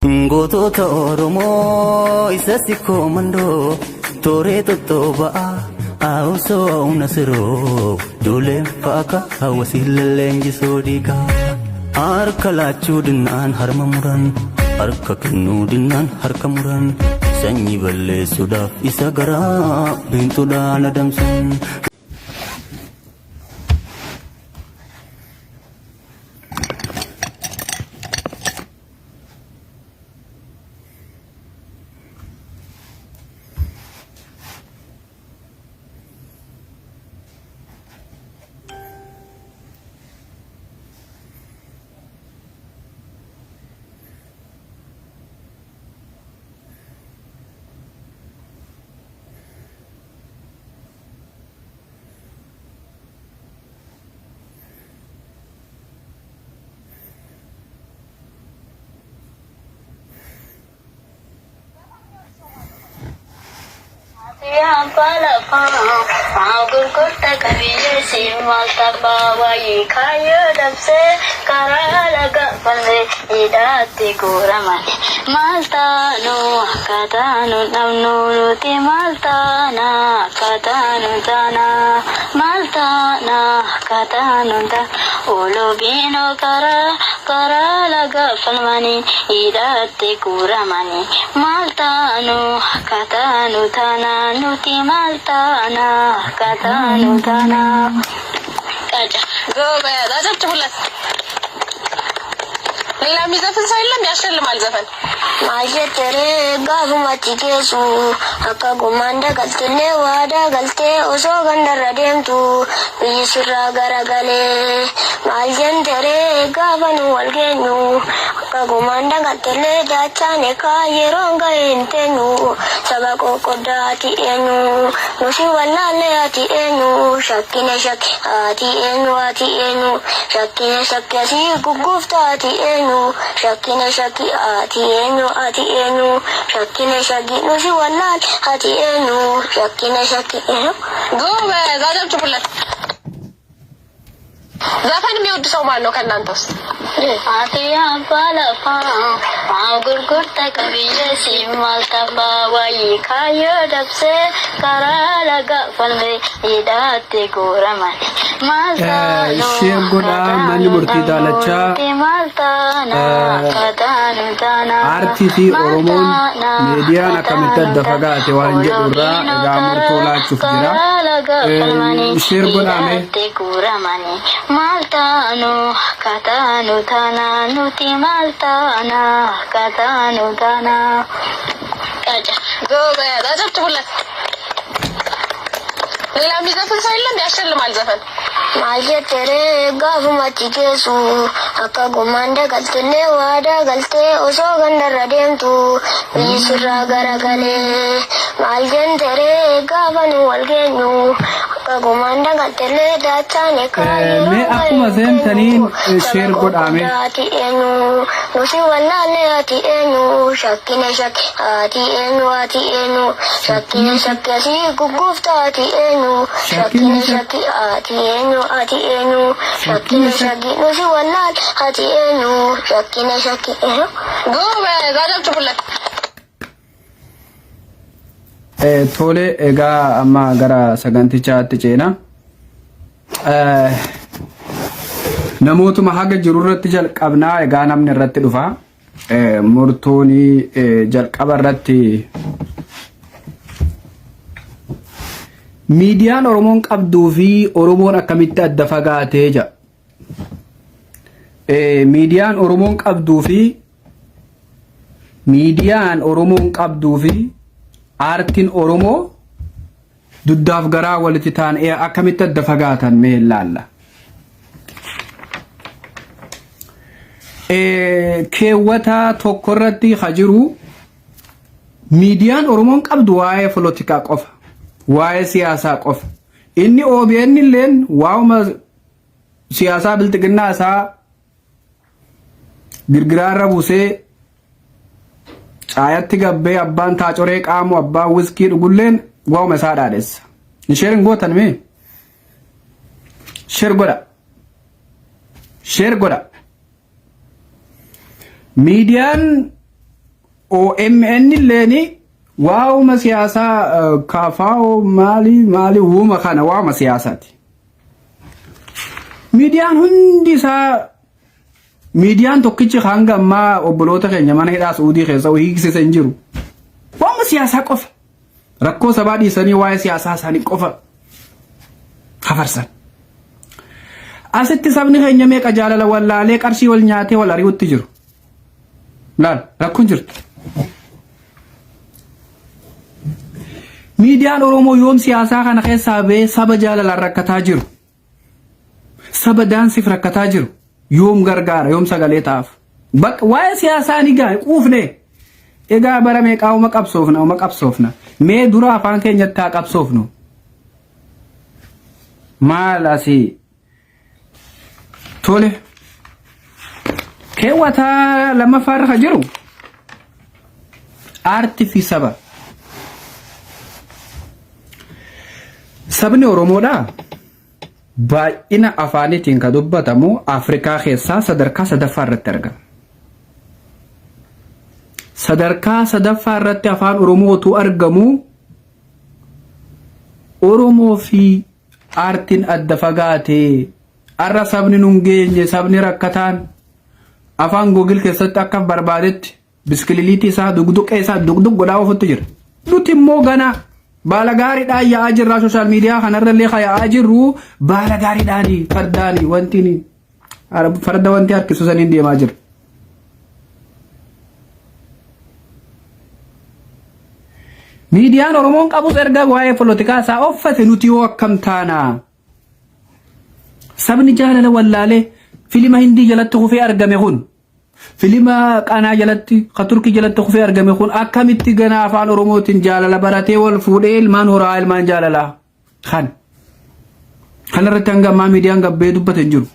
Gootota Oromoo isa si koomandoo tooree tottooba'a haawusoo nasiroo duuleen faaka hawwasi leenjisoo dhiigaa harka laachuu dinnaan harma muran harka kennuu dinnaan harka muran sanyii balleessuudhaaf isa garaa biintuudhaan adamsan. Gurgurta qabiyyee simaal tabbaa wayii kaayyoo dabsee karaa laga falmee hidhaatti guuraman maal taanu akka taanu dhabnu nuti maal taana akka taanu taana maal taana akka taanu taana ulubiinoo karaa laga falmanii hidhaatti guuramanii maal taanu akka taanu taana nuti maal taana akka taanu taana. Kaca ጎበዝ አጨብጭቡለት። ሌላ የሚዘፍን ሰው የለም? ያሸልማል ዘፈን ማጀተሬ ጋፉማቲ ኬሱ አካ ጉማንዳ ገልቴሌ ዋዳ ገልቴ ኦሶ ገንደረ ደምቱ ብይስራ ገረገሌ ማጀንተሬ ጋፈኑ ወልጌኙ አካ ጉማንዳ ገልቴሌ ዳቻኔ ካየሮን ገይንቴኙ ሰበቆ ቆዳቲ ኤኙ ኑሲ ወላሌ አቲ ኤኙ ሸኪነ ሸኪ አቲ ኤኙ አቲ ኤኙ ሸኪነ ሸኪሲ ጉጉፍታ አቲ ኤኙ ሸኪነ ሸኪ አቲ ኤኙ ati enu shakkine shakki nusi wallal ati enu shakkine shakki ጎበዝ አጨብጭቡለት። ዘፈን የሚወድ ሰው ማን ነው ከእናንተ ውስጥ? አቲ አባላፋ ጉርጉርታ ቀቢዬ ሲማል ታባ ወይ ካየው ደብሴ ካራ ለጋ ፈልሜ ሂዳቴ ጉረማን ማልታኖ ሼር ጎዳ ማን ሙርቲ ዳለቻ አርቲቲ ኦሮሞን ሚዲያን አከመተ ደፈጋቴ ዋንጀ ዱራ ጋሙርቶ ላቹፍ ጅራ ሼር ጎዳ ሜ ማልታኖ ካታኑ ታና ኑቲ ማልታና ካታኑ ታና ካጫ ጎበዝ አጨብጭቡለት። ሌላ የሚዘፍን ሰው የለም? ያሸልማል ዘፈን ማጀተሬ ጋፉማቲ ኬሱ አካ ጉማንዳ ገልቴሌ ዋዳ ገልቴ ኦሶ ገንደረ ደምቱ ብይስራ ገረገሌ ማልጀንተሬ ጋፈኑ ወልጌኙ አካ ጉማንዳ ገልቴሌ ዳቻኔ ካየሮ ሜ አኩማ ዘንተኒን ሼር ጎዳሜ አቲ ኤኙ ኑሲ ወላሌ አቲ ኤኙ ሸኪነ ሸኪ አቲ ኤኙ አቲ ኤኙ ሸኪነ ሸኪሲ ጉጉፍታ አቲ ኤኙ ሸኪነ ሸኪ አቲ ኤኙ ati enu shakkine shakki nusi wallal ati enu shakkine shakki ጎበዝ አጨብጭቡለት። tole egaa amma gara sagantichaatti ceena namootuma haga jiru irratti jalqabnaa egaa namni irratti dhufa murtooni jalqaba irratti ሚዲያን ኦሮሞን ቀብዱፊ ኦሮሞን አከሚት አደፈጋቴ ጃ ሚዲያን ኦሮሞን ቀብዱፊ አርቲን ኦሮሞ ዱዳፍ ገራ ወልቲታን አከሚት አደፈጋታን ሜላላ ኬወታ ቶኮረቲ ኸጅሩ ሚዲያን ኦሮሞን ቀብዱ ዋይ ፖለቲካ ቆፍ ዋይ ሲያሳ ቆፍ ኢኒ ኦቢኤን ለን ዋውማ ሲያሳ ብልጥግና ሳ ግርግራራ ቡሴ ጫያት ገበ አባን ታጮሬ ቃሙ አባ ውስኪ ዱጉለን ዋው መሳዳደስ ሼርን ጎተን ሜ ሼር ጎዳ ሚዲያን OMN illee waa'uma siyaasaa kaafaa maali uuma kana waa'uma siyaasaati. Miidiyaan hundi isaa miidiyaan tokkichi hanga ammaa obboloota keenya mana hidhaa Suudii keessa hiiksise hin jiru. Waa'uma siyaasaa qofa. Rakkoo sabaa dhiisanii waa'ee siyaasaa isaanii qofa hafarsan. Asitti sabni keenya meeqa jaalala wallaalee qarshii wal nyaatee wal ari'utti jiru. Laal rakkoon jirtu. Miidiyaan Oromoo yoom siyaasaa kana keessaa ba'ee saba jaalalaan rakkataa jiru. Saba daansiif rakkataa jiru. Yoom gargaara yoom sagalee taaf. Waa'ee siyaasaa ni gaa quufne. Egaa bara meeqaa uma qabsoofna. Mee dura afaan keenyatti haa qabsoofnu. Maal asii tole keewwataa lammaffaarra jiru aartii fi saba. Sabni Oromoodhaa baay'ina afaanitiin kan dubbatamu Afrikaa keessaa sadarkaa sadaffaa irratti argama. Sadarkaa sadaffaa irratti afaan Oromootu argamu. Oromoo fi aartiin adda fagaatee arra sabni nun geenye sabni rakkataan afaan Google keessatti akka barbaadetti biskiliitii isaa dugduqee isaa dugdug godhaa ofitti jira. Nuti immoo gana baala gaariidhaan yaa'aa jirraa sooshaal miidiyaa kanarrallee yaa'aa jirru baala gaariidhaanii fardaanii wanti farda wanti harkisu saniin deemaa jira. Miidiyaan Oromoon qabus erga waa'ee polotikaa isaa uffate nuti yoo akkam taana. Sabni jaalala wallaalee filima Hindii jalatti kufee argame kun filima Qanaa jalatti Turkii jalatti kufee argame kun akkamitti gana afaan Oromootiin jaalala baratee wal fuudhee ilmaan horaa ilmaan jaalalaa kanarratti hanga ammaa miidiyaan gabbee dubbate hin jiru.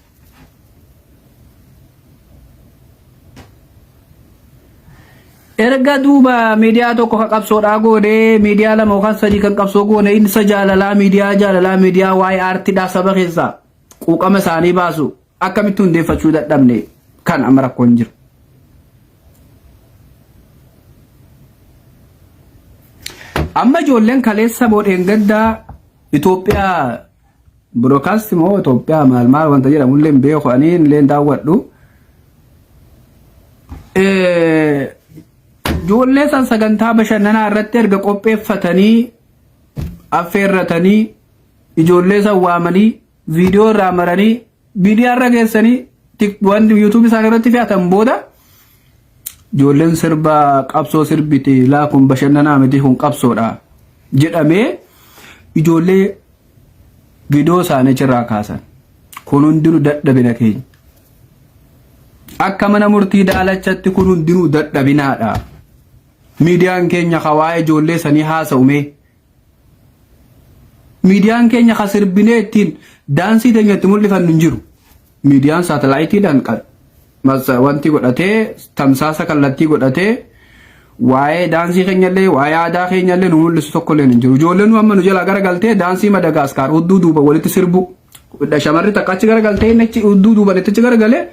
Erga duuba miidiyaa tokko ka qabsoodhaa goone miidiyaa lama yookaan sadii kan qabsoo goone isa jaalalaa miidiyaa waa'ee aartiidhaa saba keessaa quuqama isaanii baasu akkamitti hundeeffachuu dadhabne kan amma rakkoon jiru. Amma ijoolleen kaleessa boodheen gaddaa Itoophiyaa broadcast moo Itoophiyaa maal wanta jedhamullee hin beeku ani illee daawwadhu. Ijoollee san sagantaa bashannanaa irratti erga qopheeffatanii affeerratanii ijoollee san waamanii viidiyoo irraa maranii viidiyoo irra geessanii wanti YouTube isaan irratti fe'atan booda ijoolleen sirba qabsoo sirbiti laa kun bashannanaa miti kun qabsoodha jedhamee ijoollee viidiyoo isaanii irraa kaasan. Kun hundinuu dadhabina keenya. Akka mana murtii daalachatti kun hundinuu dadhabinaadha. Miidiyaan keenya waa'ee ijoollee sanii haasa'ume. Miidiyaan keenya sirbinee ittiin daansii teenyatti mul'ifannu hin jiru. Miidiyaan saatalaayitiidhaan wanti godhatee tamsaasa kallattii godhatee waa'ee daansii keenyallee waa'ee aadaa keenyallee nu mul'isu tokkollee hin jiru. Ijoolleen nu amma nu jala garagaltee daansii Madagaskar udduu duuba walitti sirbu. Shamarri takka achi garagaltee inni udduu duuba itti garagalee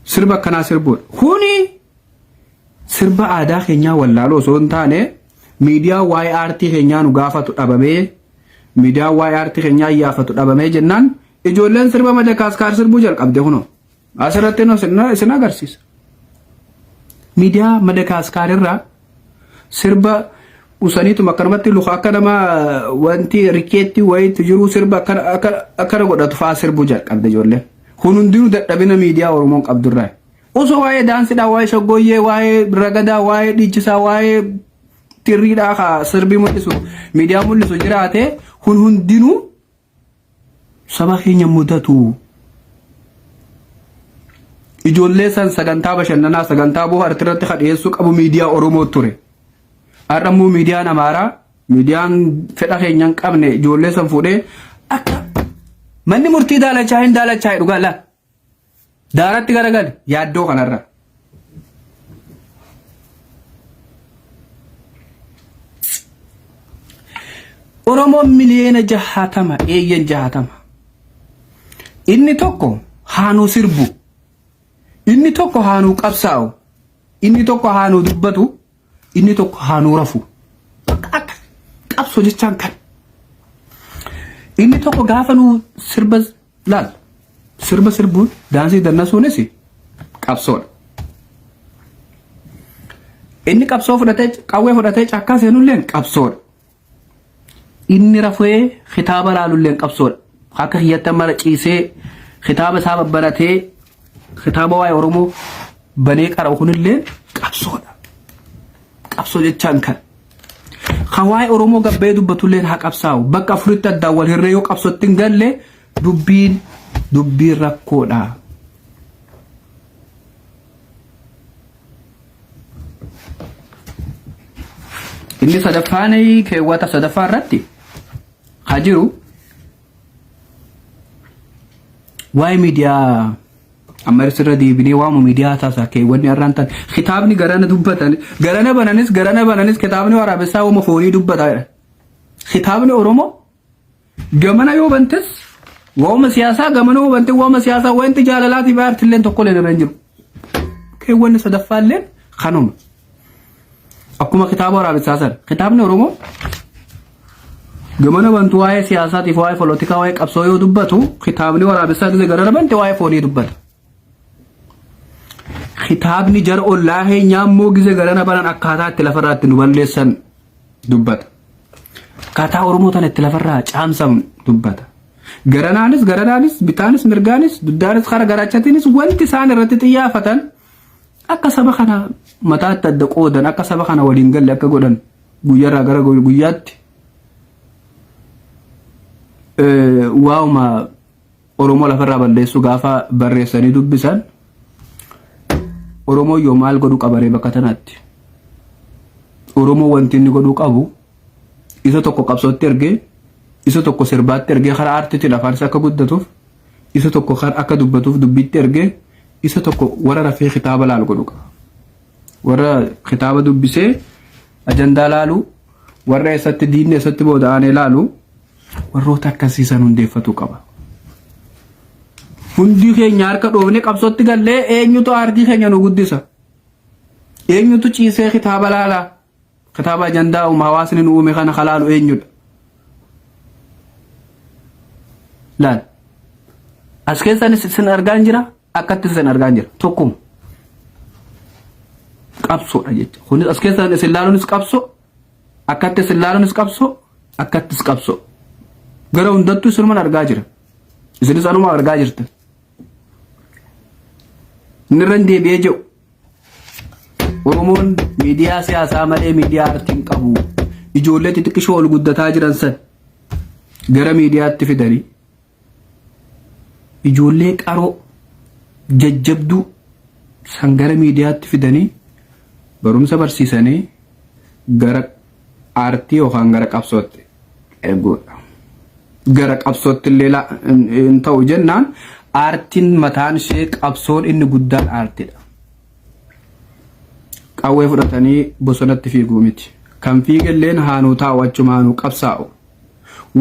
sirba akkanaa sirbuudha. Kuni sirba aadaa keenyaa wallaaloo osoo hin taane miidiyaa waa'ee aartii keenyaa nu gaafatu dhabamee miidiyaa waa'ee aartii keenyaa iyyaafatu dhabamee jennaan ijoolleen sirba Madagaskar sirbuu jalqabde kunoo asirratti isin agarsiisa. Miidiyaa Madagaskar irraa sirba usaniituma akkanumatti luka akka nama wanti rikeetti wayiitti jiru sirba akkana godhatu fa'aa sirbuu jalqabde ijoolleen. Kun hundinuu dadhabina miidiyaa Oromoon qabdurraa. Osoo waa'ee daansiidhaa, waa'ee shoggooyyee, waa'ee ragadaa, waa'ee dhiichisaa, waa'ee tirriidhaa sirbii mul'isu, miidiyaa mul'isu jiraate kun hundinuu saba keenya mudatu. Ijoollee san sagantaa bashannanaa, sagantaa bohaartii irratti dhiyeessuu qabu miidiyaa Oromoo ture. Har'ammoo miidiyaan Amaaraa, miidiyaan fedha keenya hin qabne ijoollee san fuudhee akka manni murtii daalachaa hin daalachaa dhugaa laa. Daaratti garagale yaaddoo kanarra. Oromoon miliyoona 60 eeyyan 60. Inni tokko haanuu sirbu. Inni tokko haanuu qabsaa'u. inni tokko haanuu dubbatu inni tokko haanuu rafu akka qabsoo jechaan kan inni tokko gaafa nu sirba laal sirba sirbuun daansii dannasuunis qabsoodha. Inni qabsoo fudhatee qawwee fudhatee cakkaa seenulleen qabsoodha. Inni rafee kitaaba laalulleen qabsoodha. Akka hiyyata mara ciisee kitaaba isaa babbaratee kitaaba waa'ee Oromoo banee qara'u kunilleen qabsoodha. Qabsoo jechaan kan waa'ee Oromoo gabbee dubbatulleen haa qabsaa'u. Bakka afuritti addaan wal hirree yoo qabsootti hin galle dubbiin rakkoodha. Inni sadaffaan keewwata sadaffaa irratti haa jiru waa'ee miidiyaa ammaris irra deebinee waamu miidiyaa taasaa keewwanni irraan tan kitaabni garana dubbatan garana bananis kitaabni waraabessaa wama foonii dubbata. Kitaabni Oromoo gamana yoo bantes waa'uma siyaasaa gamana yoo bantes waa'uma siyaasaa wanti jaalalaati baartilleen tokko leen irra hin jiru. Keewwanni sadaffaalleen kanuma. Akkuma kitaaba waraabessaa sana kitaabni Oromoo gamana bantu waa'ee siyaasaatiif waa'ee politikaa waa'ee qabsoo yoo dubbatu kitaabni waraabessaa gisee garana bante waa'ee foonii dubbata. Kitaabni jara ollaa heenyaa immoo gisee garana banan akkaataa itti lafarraatti nu balleessan dubbata. Akkaataa Oromoo tan itti lafarraa caamsan dubbata. Garanaanis bitaanis mirgaanis duddaanis kara garaachatiinis wanti isaan irratti xiyyaafatan akka saba kana mataatti adda qoodan akka saba kana waliin galle akka godhan guyyaarraa gara guyyaatti waa'uma Oromoo lafarraa balleessuu gaafa barreessanii dubbisan Oromoo yoo maal godhu qabaree bakka tanaatti Oromoo wanti inni godhuu qabu isa tokko qabsootti ergee isa tokko sirbaatti ergee karaa aartiitiin afaan akka guddatuuf isa tokko akka dubbatuuf dubbiitti ergee isa tokko warra rafee kitaaba laal godhu qaba. Warra kitaaba dubbisee ajandaa laalu warra eessatti diinni eessatti booda'anii laalu warroota akkasiisan hundeeffatu qaba. Hundi keenya harka dhoofne qabsootti gallee eenyutu aartii keenya nu guddisa? Eenyutu ciisee kitaaba laala? Kitaaba ajandaa hawaasni nu uume kana halaalu eenyudha? Laal. As keessanis isin argaan jira? Akkatti isin argaan jira? Tokkuma. Qabsoodha jecha. Kunis as keessaan isin laaluunis qabsoo, akkatti isin laaluunis qabsoo, akkattis qabsoo. Gara hundattuu isinumaan argaa jira. Isinis anuma argaa jirtan. Nirra deebi'ee jiru. Oromoon miidiyaa siyaasaa malee miidiyaa aartiin qabu. Ijoollee xixiqqishoo ol guddataa jiran san gara miidiyaatti fidanii. Ijoollee qaroo jajjabduu san gara miidiyaatti fidanii barumsa barsiisanii gara aartii yookaan gara qabsootti erguudha. Gara qabsootti illee hin ta'u jennaan aartiin mataan ishee qabsoon inni guddaan aartiidha. Qawwee fudhatanii bosonatti fiiguu miti. Kan fiigelleen haanuu taa'u achuma haanuu qabsaa'u.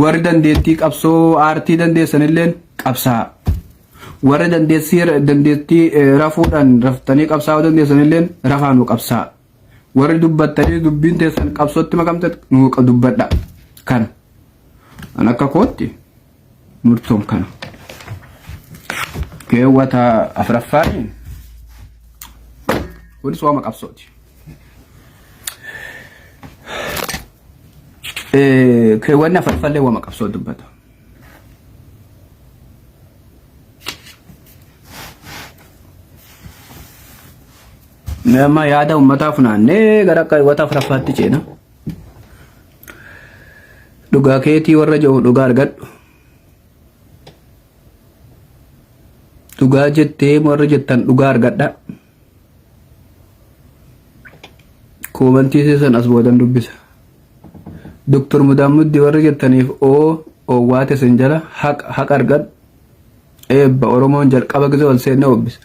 Warri dandeettii qabsoo aartii dandeessanilleen qabsaa'u. Warri dandeettii rafuudhaan raftanii qabsaa'uu dandeessanilleen rafaanuu qabsaa'u. Warri dubbattanii dubbiin teessan qabsootti makamte nuu dubbadha. Kana. An akka kootti murtoon kana. Keewwata afuraffaaniin kunis waama qabsooti. Keewwanni afuraffallee waama qabsoo dubbata. Nama yaada uummataa funaannee gara keewwata afuraffaatti ceena. Dhugaa keetii warra jiru dhugaa argadhu. Dhugaa jettee warra jettan dhugaa argadha. Koomantii seesan as boodan dubbisa. Doktor Mudammuddi warra jettaniif oowwaate sen jala haqa argadhu. Eebba Oromoon jalqaba gisee ol seenne obbisa.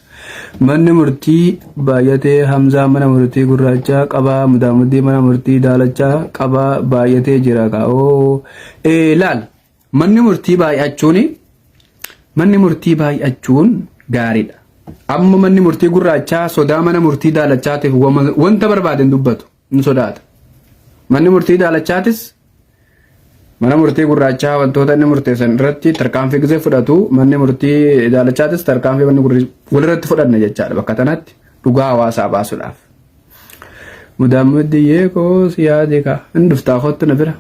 Manni murtii baay'atee Hamzaa mana murtii gurraachaa qabaa Mudammuddi mana murtii daalachaa qabaa baay'atee jira kaa'oo. Laal manni murtii baay'achuun gaariidha. amma manni murtii gurraachaa sodaa mana murtii daalachaatiif wanta barbaaden dubbatu in sodaata. Manni murtii daalachaatis mana murtii gurraachaa wantoota inni murteessan irratti tarkaanfii gisee fudhatu manni murtii daalachaatis tarkaanfii walirratti fudhanna jechaadha bakka tanatti dhugaa hawaasaa baasuudhaaf. Mudammadi yeekoo siyaadee kaa inni dhuftaa kottu na bira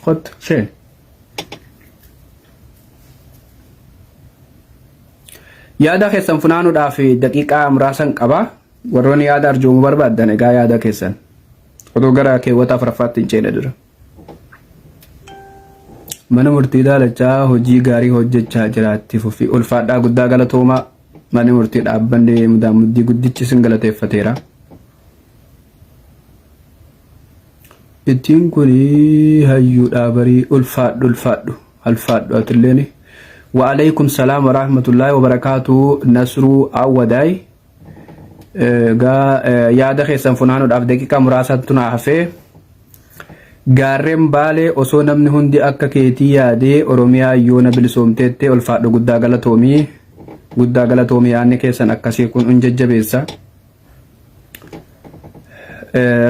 kottu sheen. Yaada keessan funaanuudhaaf daqiiqaa muraasan qaba. Warroonni yaada arjoomuu barbaadan egaa yaada keessan otoo gara keewwata afuraffaatti hin ceene dura. Mana murtii daalachaa hojii gaarii hojjechaa jiraattiif fi ulfaadhaa guddaa galatoomaa mana murtii dhaabbanne Mudammadi guddichi sin galateeffateera. Ittiin kuni hayyuudhaa barii ulfaadhu atilleen. وعليكم السلام ورحمة الله وبركاته. نصرو أوداي يا دخل سنفنانو دافدكي كامراسة تناحفه غارم بالي أصونا من هندي أكا كيتي يادي أروميا يونا بلسومتت والفاتو قدا غلطومي يعني كيسان أكا سيكون انجج بيسا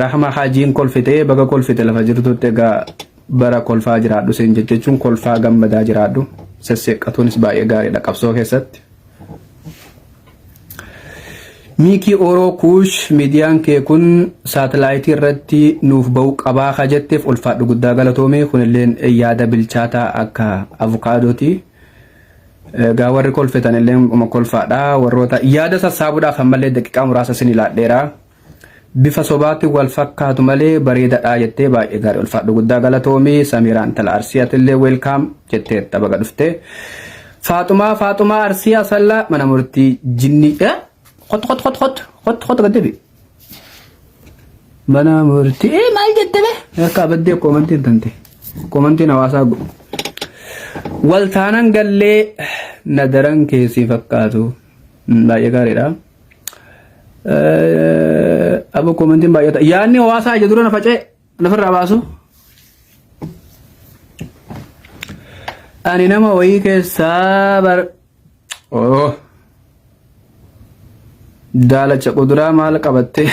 رحمة حاجين كل فتة بغا كل فتة لفجرتو تيغا برا كل فاجرادو سنجججون كل فاقم بدا جرادو سسيقاتونس باية غاري لقبسو كيست ميكي أورو كوش ميديان كيكون ساتلايتي ردتي نوف بوك أبا خجتف الفات قدا غلطومي خون اللين إيادة بالشاتا أكا أفوكادوتي غاور كل فتان اللين أما كل فادا وروتا إيادة ساسابو دا خمالي دكيكا مراسا سنيلات ديرا بفا صباتي والفكاتو مالي بريدة آيتي باية غاري الفات قدا غلطومي سميران تل أرسيات اللي ويلكام جتت تبقى دفته فاطمة أرسيا صلى من مرتي جني خط قدبي بنا مرتي ما جدبه كا بدي كومنتين تنتي كومنتين واسا والثانن قال لي ندرن كيسي فكاتو لا يغاريدا ابو كومنتين بايتا يعني واسا جدرنا فجأ نفر باسو أنا نما ويك صبر دالة قدرة مالك أبتة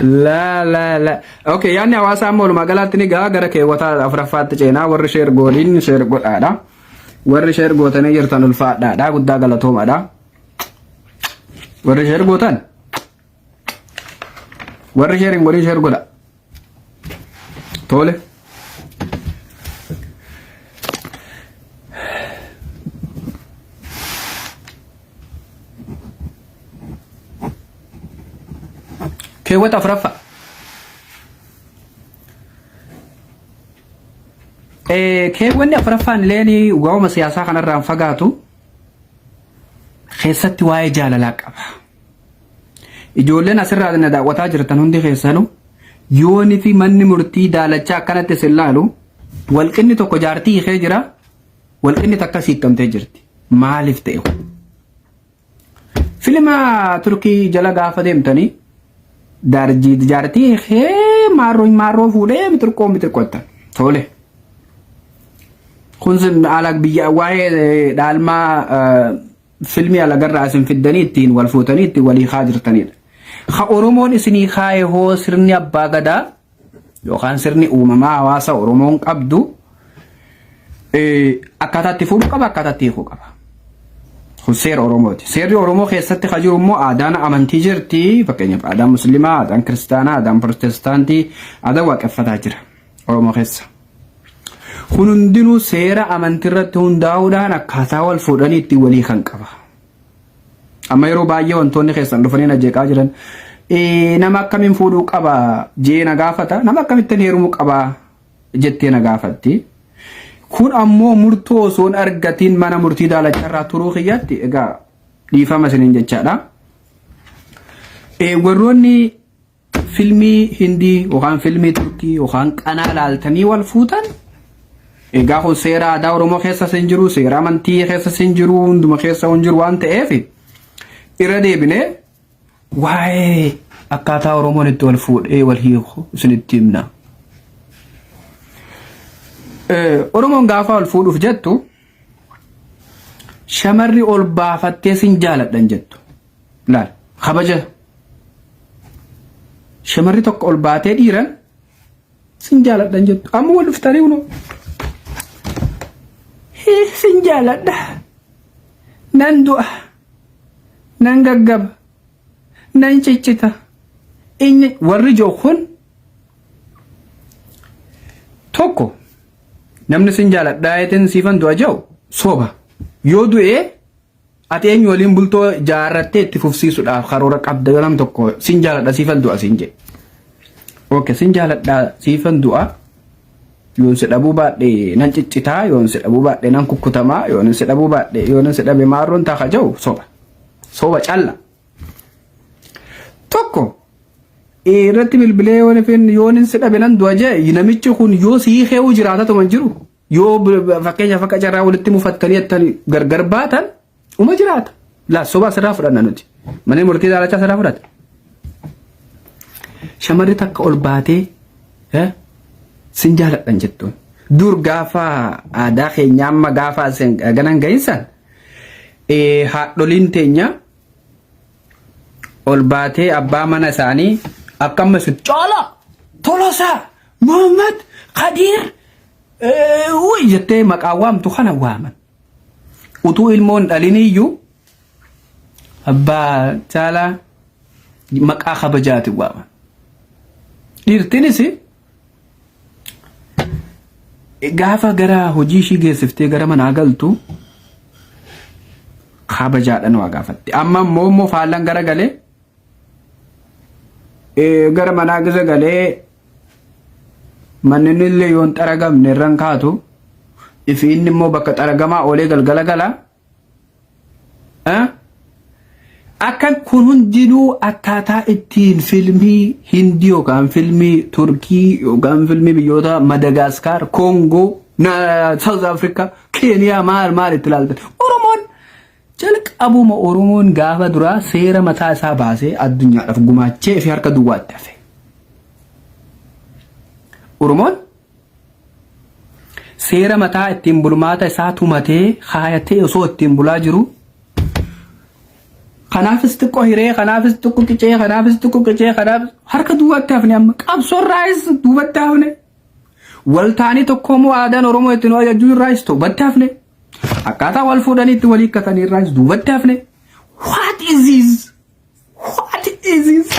لا أوكي يعني أواسا مول ما قالتني غير كي وتا أفرفات جينا ورشير غولين شير غول أدا ورشير غوتني يرتن الفات دا قد غلطهم أدا ورشير غوتن ورشير غولين شير غولا تولي كيوت أفرفا كيوت أفرفا لاني وقوم سياسة خنا الرام فقاتو خيستي واي جاللاك أبا إجولنا سر هذا النداء وتاجر تنهندي خيسانو يوني في من مرتي دالتشا كانت تسلالو والكني توكو جارتي خيجرا والكني تكاسي كم تجرتي ما لفتئو فيلم تركي جلا غافة ديمتني دارجي جارتي خي مارو فولي متر كوتا تولي خنزن على بيا واي دالما فيلمي على قرر اسم في الدنيتين والفوتانيت ولي خاجر تنين خا أورومون اسني خاي هو سرني أبا غدا يو خان سرني أومما واسا أورومون أبدو أكاتا تفول قبا أكاتا تيخو قبا سير أوروموتي سير أورومو خيستي خجر مو آدان أمانتي جرتي فكينيب آدان مسلمة آدان كريستانا آدان بروتستانتي آدان واقفة جرا أورومو خيسا خنندنو سير أمانتي رتون داودان أكاتا والفوداني تيولي خنقبا أما يرو باية وانتوني خيسان رفنين أجيكا جران نما كمين فودو قبا جينا غافتا نما كمين تنيرمو قبا جتينا غافتي kun ammoo murtoo osoon argatiin mana murtii daalacharraa turuu xiyyaatti egaa dhiifama siniin jechaadha. Warroonni filmii hindii yookaan filmii turkii yookaan qanaa laaltanii wal fuutan egaa kun seera aadaa Oromoo keessa sin jiru seera amantii keessa sin jiru hunduma keessa hin jiru waan ta'eef irra deebinee waa'ee akkaataa Oromoon itti wal fuudhee wal hiiku isinitti himna. Oromoon gaafa wal fuudhuuf jettu shamarri ol baafattee sin jaaladhan jettu laal kabaja shamarri tokko ol baatee dhiiran sin jaaladhan jettu amma wal dhuftanii uno sin jaaladha nan du'a nan gaggaba nan ciccita inni warri jookun tokko namni sin jaaladha eetin siifan du'a jaw soba yoo du'ee ati eenyu waliin bultoo jaarrattee itti fufsiisuudhaaf karoora qabda yoo nam tokko sin jaaladha siifan du'a sin jedhe okay sin jaaladha siifan du'a yoon se dhabuu baadhee nan ciccitaa yoon se dhabuu baadhee nan kukkutamaa yoon se dhabuu baadhee yoon se dhabe maarroon taaka jaw soba calla tokko irratti bilbilee yoon se dhabe nan du'a jee namichi kun yoo sii heewu jiraatatu man jiru yoo fakkeenya fakka carraa walitti mufattanii attanii gargar baatan uma jiraata la soba sirraa fudhanna nuti manni murtii daalachaa sirraa fudhata shamarri takka ol baatee sin jaaladhan jettuun dur gaafa aadaa keenya amma gaafa ganan ga'insan haadholiin teenya ol baatee abbaa mana isaanii akkamma sun Caalaa Tolosaa Muhammad Qadiir jettee maqaa waamtu kana waaman utuu ilmoon dhaliniyyuu abbaa Caalaa maqaa kabajaati waaman dhiirtinis gaafa gara hojii ishii geessiftee gara manaa galtu kabajaadhaan waa gaafatte amma immoo faallan gara galee gara manaa gisa galee manni illee yoon xaragamne irraan kaatu ifi inni immoo bakka xaragamaa oolee galgala gala akka kun hundinuu akkaataa ittiin filmii hindii yookaan filmii turkii yookaan filmii biyyoota Madagaskar Kongo South Africa Kenya maal itti ilaaltan Oromoon jalqabuma Oromoon gaafa duraa seera mataa isaa baasee addunyaadhaaf gumaachee fi harka duwwaatti hafe Oromoon seera mataa ittiin bulmaata isaa tumatee haayatee osoo ittiin bulaa jiru kanaafis xiqqoo hiree kanaafis xiqqoo qicee kanaafis xiqqoo qicee kanaaf harka duwwaatti hafne amma qabsoon raayis duubatti hafne waltaanii tokkoomoo aadaan Oromoo ittiin ajajjuu raayis duubatti hafne akkaataa wal fuudhanii itti walii akkatanii raayis duubatti hafne what is this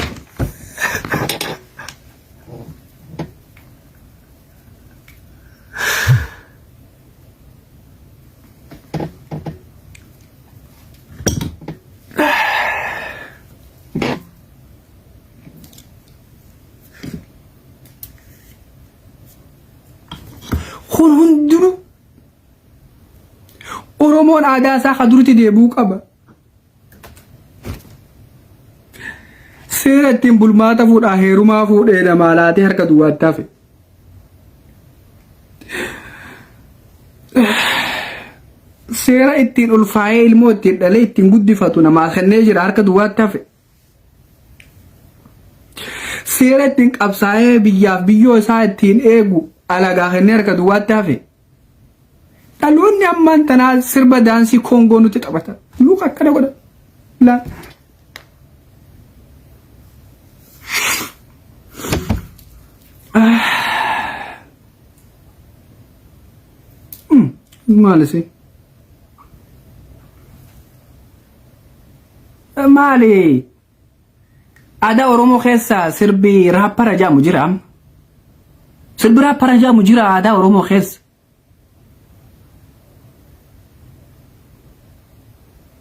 kun hundinuu Oromoon aadaa isaa kaduritti deebuu qaba seera ittiin bulmaata fuudhaa heerumaa fuudhee dhamaalaatee harka duwwaatti hafe seera ittiin ulfaa'ee ilmoo ittiin dhalee ittiin guddifatu namaa kennee jira harka duwwaatti hafe seera ittiin qabsaa'ee biyyaaf biyyoo isaa ittiin eegu alagaa kennee harka duwwaatti hafe dhaloonni ammaan tanaa sirba daansii Koongoo nuti taphatan luka akkana godha la maalisi maali aadaa Oromoo keessa sirbi raappara jaamu jira sirbi raappara jaamu jira aadaa Oromoo keessa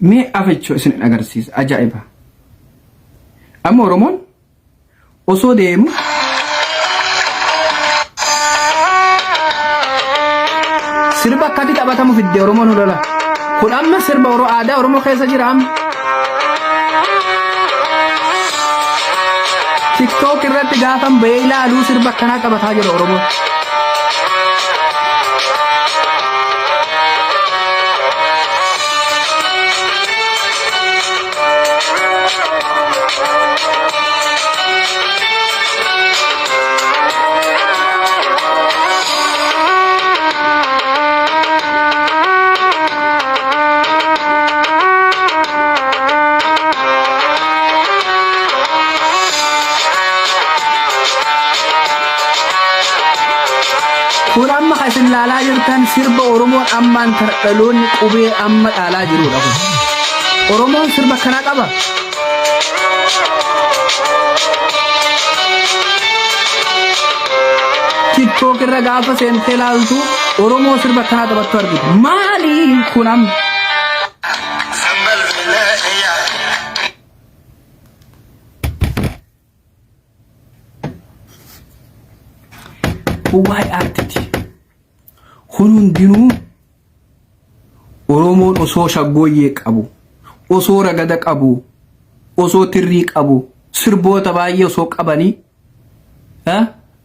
mee afechoo isin agarsiisa ajaa'iba amma Oromoon osoo deemu sirba akkatti taphatamu fidde Oromoon lola kun amma sirba aadaa Oromoo keessa jira amma TikTok irratti gaafan bahee ilaaluu sirba akkanaa qabataa jira Oromoon ilaalaa jirtan sirba Oromoon ammaan dhaloonni qubee amma dhaalaa jirudha kun. Oromoon sirba kana qaba. TikTok irra gaafa seentee ilaaltu Oromoo sirba kana taphattu argitu. Maali kun amma? Waa'ee aartiiti. Kun hundinuu Oromoon osoo shaggooyyee qabu, osoo ragada qabu, osoo tirrii qabu, sirboota baay'ee osoo qabanii,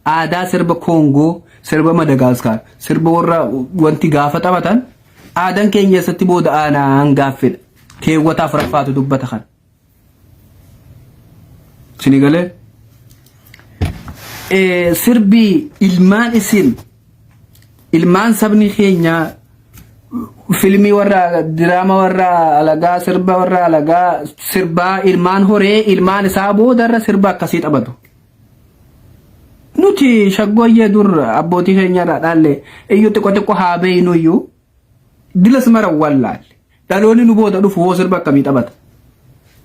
aadaa sirba Koongoo, sirba Madagaskar, sirba warra wanti gaafa taphatan, aadaan keenya keessatti booda aanaan gaaffidha. Keewwataaf raffaatu dubbata kan. Sinigalee? Sirbi ilmaan sabni keenya filmii warra diraama warra alagaa sirba warra alagaa sirbaa ilmaan horee ilmaan isaa boodarra sirba akkasii taphatu. Nuti shaggooyyee dur abbootii keenyarraa dhaalle iyyuu xiqqoo haa beeynuyyuu dilas mara wallaalle dhaloonni nu booda dhufu hoo sirba akkamii taphata.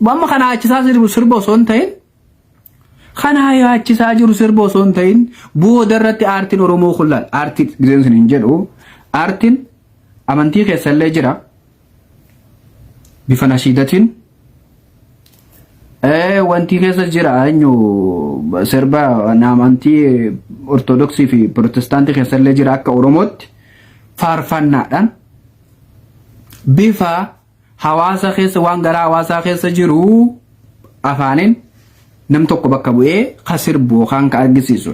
Amma kana achisaa sirba osoo hin ta'in kana yaachisaa jiru sirba osoo hin ta'in boodarratti aartiin Oromoo kullaal aartii gizeen hin jedhu aartiin amantii keessallee jira bifa nashiidatiin wanti keessa jira anyu sirba amantii ortodoksii fi protestaantii keessallee jira akka Oromootti faarfannaadhaan bifa hawaasa keessa waan garaa hawaasaa keessa jiru afaanin nam tokko bakka bu'ee ka sirbu kan ka argisiisu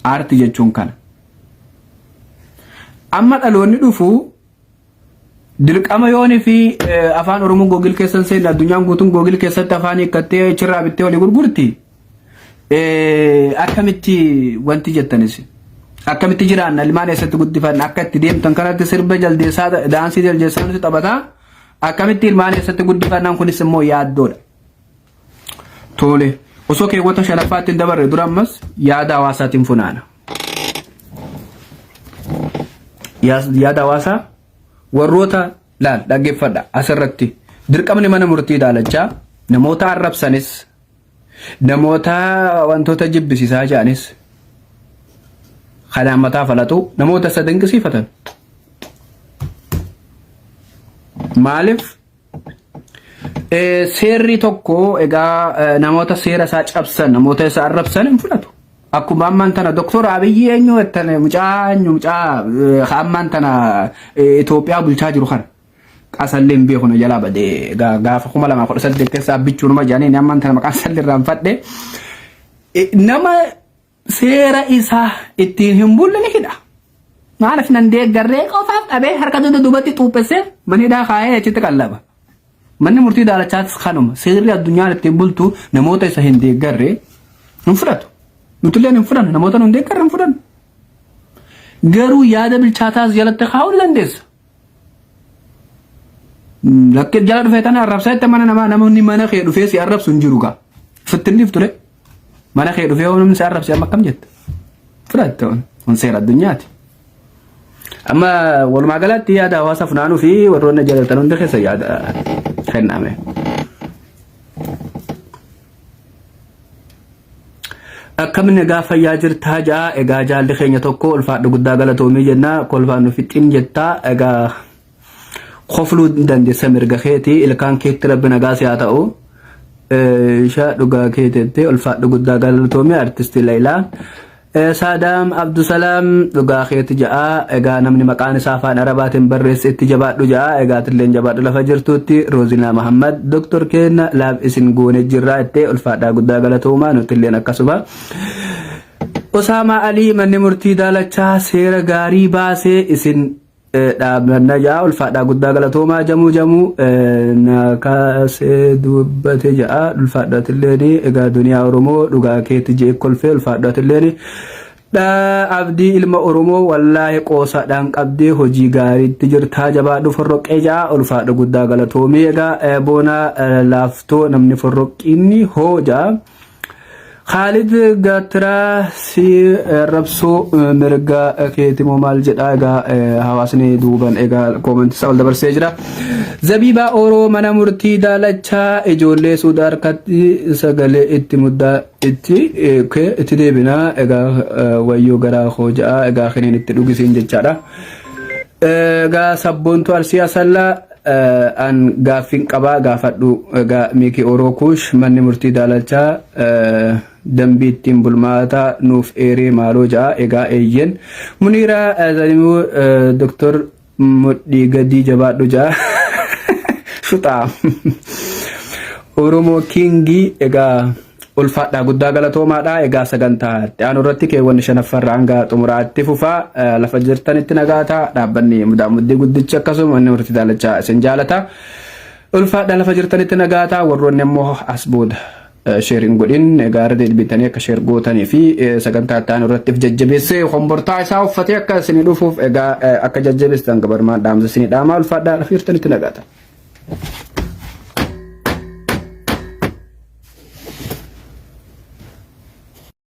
aartii jechuun kana. Amma dhaloonni dhufu dirqama yoonii fi afaan Oromoo Googil keessan seen addunyaan guutuun Googil keessatti afaan hiikkattee chirraa bittee walii gurgurti. Akkamitti wanti jettanis akkamitti jiraanna ilmaan eessatti guddifanna akka itti deemtan kanatti sirba jaldeessaa daansii jaldeessaa nuti taphataa akkamitti ilmaan eessatti guddifannaan kunis immoo yaaddoodha. Tole osoo keewwata shanaffaatti dabarre dura ammas yaada hawaasaatiin funaana. Yaada hawaasaa warroota laal dhaggeeffadha asirratti dirqamni mana murtii daalachaa namoota arrabsanis namoota wantoota jibbisiisaa jedhanis kanaan mataa falatu namoota isa dinqisiifatan. Maaliif seerri tokko egaa namoota seera isaa cabsan namoota isa arrabsan hin fudhatu. Akkuma ammaan tana Dr. Abiyyi eenyu ettane mucaa ammaan tana Itoophiyaa bulchaa jiru kana qasalleen beekuna jalaa badee gaafa 2018 keessa abbichuun ma jaanii ammaan tana maqaan sallirraan fadhe nama seera isaa ittiin hin bulle ni hidha. Maaliif nan deeggarree qofaaf dhabee harka dudubatti xuuphessee manidhaa kaayee achitti qallaba. Manni murtii daalachaatis kanuma seerri addunyaan ittiin bultu namoota isa hin deeggarree hin fudhatu. Nutulleen hin fudhannu namoota nun deeggarre hin fudhannu. Garuu yaada bilchaataas jalatti kaa'uu ni dandeessa. Lakkee jala dhufee tana arrabsaa itti mana namaa namni mana kee dhufee si arrabsu hin jiru gaa. Fittinniif ture. Mana kee dhufee namni si arrabse amma akkam jetta. Fudhatte on seera addunyaati. Amma walumaa galatti yaada hawaasa funaanuu fi warroonni jaalatan hundi keessa yaada kenname. Akkamni gaafa yaa jirtaa jaa egaa jaalli keenya tokko ulfaadhu guddaa galatoomii jenna kolfaan nu fixin jettaa egaa qofluu dandeessa mirga keeti ilkaan keetti rabbi nagaa si haa ta'u isha dhugaa keetetti ulfaadhu guddaa galatoomii artistii Leelaa Saadam Abdusalaam dhugaa keetti jaa egaa namni maqaan isaa afaan Arabaatiin barreesse itti jabaadhu jaa egaa tilleen jabaadhu lafa jirtuutti Roozina Muhammad Dr. Kenna laaf isin goone jirraa itti ulfaadhaa guddaa galatoomaa nutilleen akkasuma Osama Ali manni murtii daalachaa seera gaarii baasee isin dhaabbanna jaa ulfaadhaa guddaa galatoomaa jamuu nakaasee dubbate jaa ulfaadhaa tilleen egaa duniyaa Oromoo dhugaa keetti jee kolfee ulfaadhaa tilleen abdii ilma Oromoo wallaahi qoosaadhaan qabdee hojii gaariitti jirtaa jabaadhu forroqee jaa ulfaadha guddaa galatoomii egaa boona laaftoo namni forroqiinni hoo jaa Khalid Gatra si rabso mirga keeti momal jedha ega hawasni duban ega comment sal dabarsee jira. Zabiba Oro mana murtii daalacha ijoollee Suudar katti sagale itti mudda itti deebina ega wayyo gara hoja ega khinin itti dhugisin jechaadha. Ega sabbontu arsiya salla an gaafin qaba gaafadhu ega Miki Oro kush manni murtii daalacha dambiittiin bulmaata nuuf eeree maaloo ja'a egaa eeyyen Muniira Zalimu Dr. Mudhii Gadii jabaadhu ja'a shuxaa Oromoo Kingi egaa ulfaadhaa guddaa galatoomaadha egaa sagantaa aanu irratti keewwanni shanaffarraa hanga xumuraatti fufaa lafa jirtanitti nagaataa dhaabbanni muddii guddichi akkasuma manni murtii daalachaa isin jaalata ulfaadhaa lafa jirtanitti nagaataa warroonni ammoo as booda sharing godhin gaara deebitanii akka share gootanii fi sagantaa ta'an irratti jajjabeessee hombortaa isaa uffatee akka isin dhufuuf egaa akka jajjabeessan gabarmaan dhaamsa isin dhaamaa ulfaadhaa lafa jirtanitti nagaata.